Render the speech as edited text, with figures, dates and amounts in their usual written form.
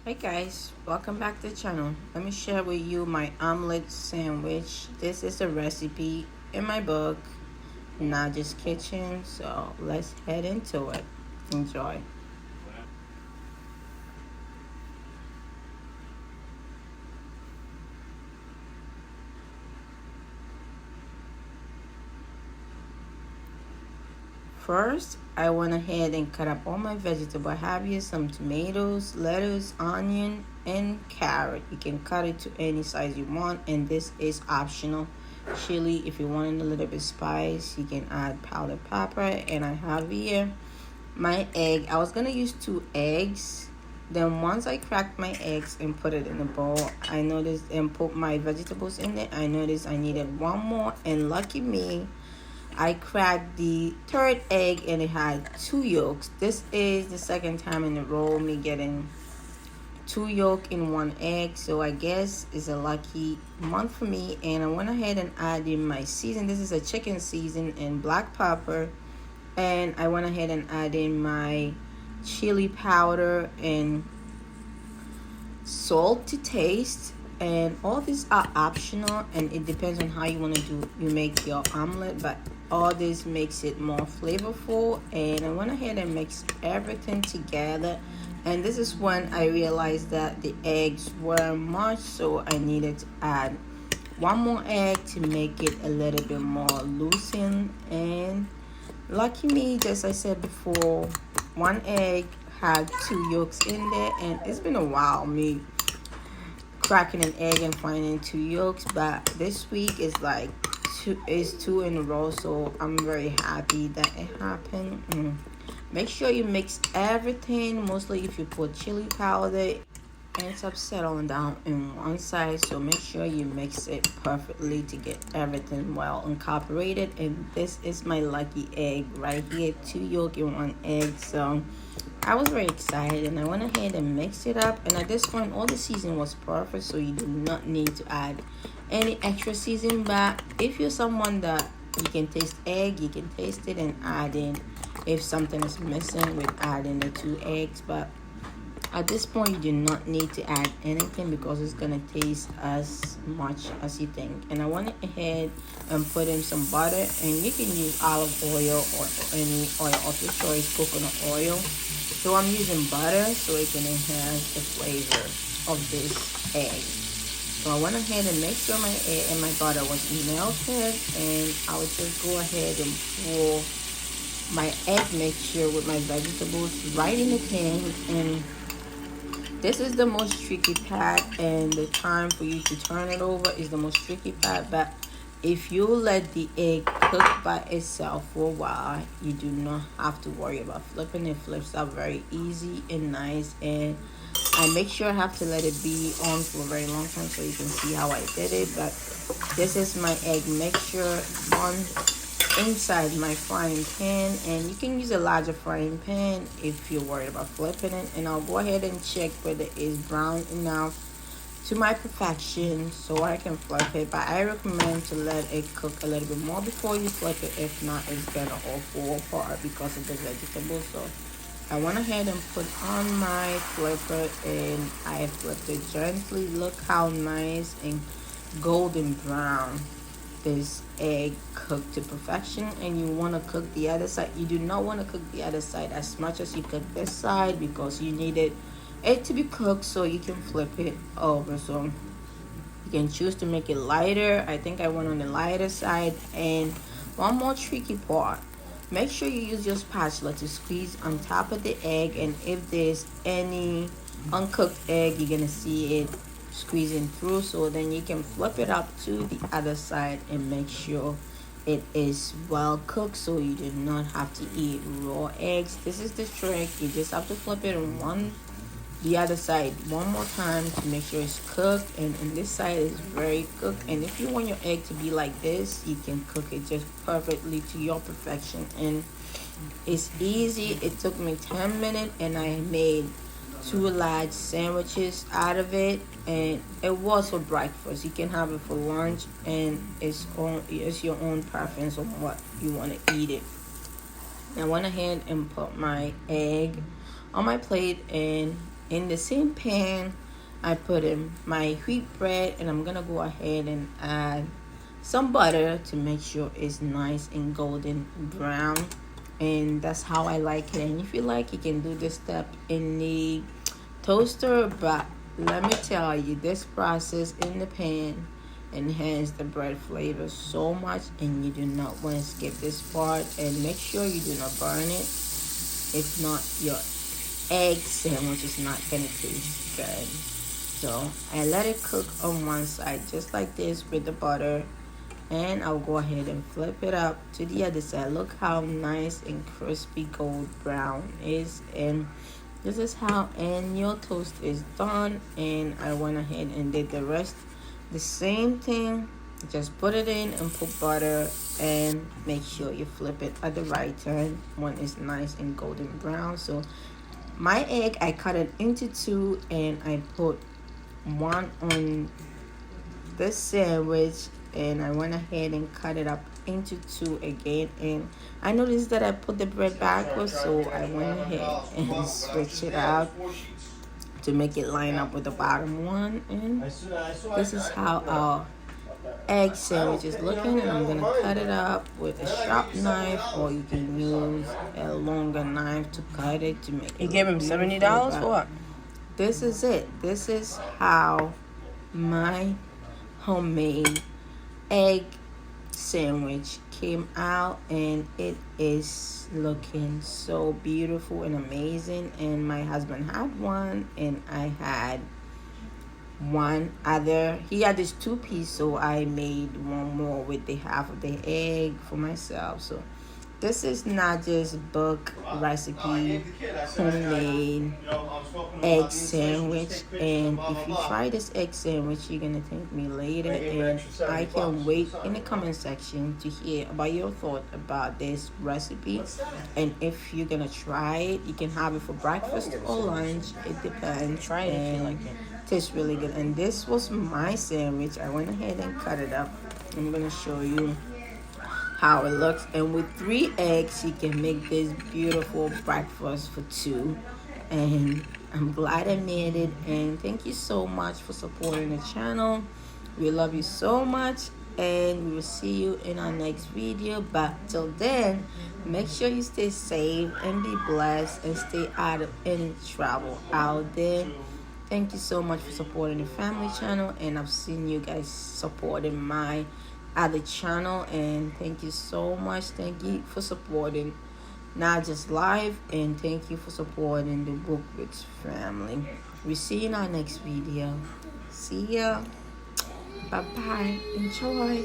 Hey guys, welcome back to the channel. Let me share with you my omelet sandwich. This is a recipe in my book, Not Just Kitchen. So let's head into it. Enjoy. First, I went ahead and cut up all my vegetables. I have here some tomatoes, lettuce, onion, and carrot. You can cut it to any size you want, and this is optional. Chili, if you want it a little bit spice, you can add powdered pepper. And I have here my egg. I was gonna use 2 eggs. Then once I cracked my eggs and put it in a bowl, I noticed and put my vegetables in it. I noticed I needed one more, and lucky me, I cracked the third egg and it had 2 yolks. This is the second time in a row me getting 2 yolk in 1 egg. So I guess it's a lucky month for me. And I went ahead and added in my season. This is a chicken season and black pepper. And I went ahead and added in my chili powder and salt to taste. And all these are optional, and it depends on how you want to make your omelet, but all this makes it more flavorful. And I went ahead and mixed everything together, and this is when I realized that the eggs were much, so I needed to add one more egg to make it a little bit more loosened. And lucky me, as I said before, 1 egg had 2 yolks in there, and it's been a while me cracking an egg and finding 2 yolks, but this week is like two in a row, so I'm very happy that it happened. Make sure you mix everything. Mostly if you put chili powder, it ends up settling down in one side, so make sure you mix it perfectly to get everything well incorporated. And this is my lucky egg right here, 2 yolk in 1 egg. So I was very excited, and I went ahead and mixed it up. And at this point, all the seasoning was perfect, so you do not need to add any extra seasoning. But if you're someone that you can taste egg, you can taste it and add in if something is missing with adding the 2 eggs. But at this point, you do not need to add anything because it's gonna taste as much as you think. And I went ahead and put in some butter, and you can use olive oil or any oil of your choice, coconut oil. So I'm using butter so it can enhance the flavor of this egg. So I went ahead and make sure my egg and my butter was melted, and I would just go ahead and pour my egg mixture with my vegetables right in the pan. And this is the most tricky part, and the time for you to turn it over is the most tricky part. But if you let the egg cook by itself for a while, you do not have to worry about flipping. It flips up very easy and nice. And I make sure I have to let it be on for a very long time so you can see how I did it. But this is my egg mixture on inside my frying pan, and you can use a larger frying pan if you're worried about flipping it. And I'll go ahead and check whether it's brown enough to my perfection so I can flip it. But I recommend to let it cook a little bit more before you flip it. If not, it's gonna all fall apart because of the vegetables. So I went ahead and put on my flipper, and I flipped it gently. Look how nice and golden brown this egg cooked to perfection. And you want to cook the other side. You do not want to cook the other side as much as you cook this side because you need it to be cooked so you can flip it over. So you can choose to make it lighter. I think I went on the lighter side. And one more tricky part, make sure you use your spatula to squeeze on top of the egg, and if there's any uncooked egg, you're gonna see it squeezing through. So then you can flip it up to the other side and make sure it is well cooked so you do not have to eat raw eggs. This is the trick. You just have to flip it on the other side one more time to make sure it's cooked, and this side is very cooked. And if you want your egg to be like this, you can cook it just perfectly to your perfection. And it's easy. It took me 10 minutes, and I made 2 large sandwiches out of it, and it was for breakfast. You can have it for lunch, and it's your own preference on what you want to eat it. I went ahead and put my egg on my plate, and in the same pan, I put in my wheat bread, and I'm gonna go ahead and add some butter to make sure it's nice and golden brown. And that's how I like it. And if you like, you can do this step in the toaster, but let me tell you, this process in the pan enhance the bread flavor so much, and you do not want to skip this part. And make sure you do not burn it. If not, your egg sandwich is not gonna taste good. So I let it cook on one side just like this with the butter, and I'll go ahead and flip it up to the other side. Look how nice and crispy gold brown is, and this is how, and your toast is done. And I went ahead and did the rest the same thing. Just put it in and put butter, and make sure you flip it at the right time when it's nice and golden brown. So my egg, I cut it into two, and I put one on this sandwich, and I went ahead and cut it up into two again. And I noticed that I put the bread backwards, so I went ahead and switched it out to make it line up with the bottom one. And this is how our egg sandwich is looking, and I'm gonna cut it up with a sharp knife, or you can use a longer knife to cut it to make it. You gave him $70 for what? This is it. This is how my homemade egg sandwich came out, and it is looking so beautiful and amazing. And my husband had one, and I had one other. He had this 2-piece, so I made one more with the half of the egg for myself. So this is not just book recipe, homemade egg sandwich. And if you try this egg sandwich, you're gonna thank me later. And I can wait in the comment section to hear about your thought about this recipe. And if you're gonna try it, you can have it for breakfast or lunch. It depends. Try it if you like it. Tastes really good. And this was my sandwich. I went ahead and cut it up. I'm gonna show you how it looks. And with 3 eggs, you can make this beautiful breakfast for 2. And I'm glad I made it. And thank you so much for supporting the channel. We love you so much, and we will see you in our next video. But till then, make sure you stay safe and be blessed, and stay out of any trouble out there. Thank you so much for supporting the family channel, and I've seen you guys supporting my other channel, and thank you so much. Thank you for supporting Not Just Live, and thank you for supporting the Bookwitz family. We see you in our next video. See ya. Bye bye. Enjoy.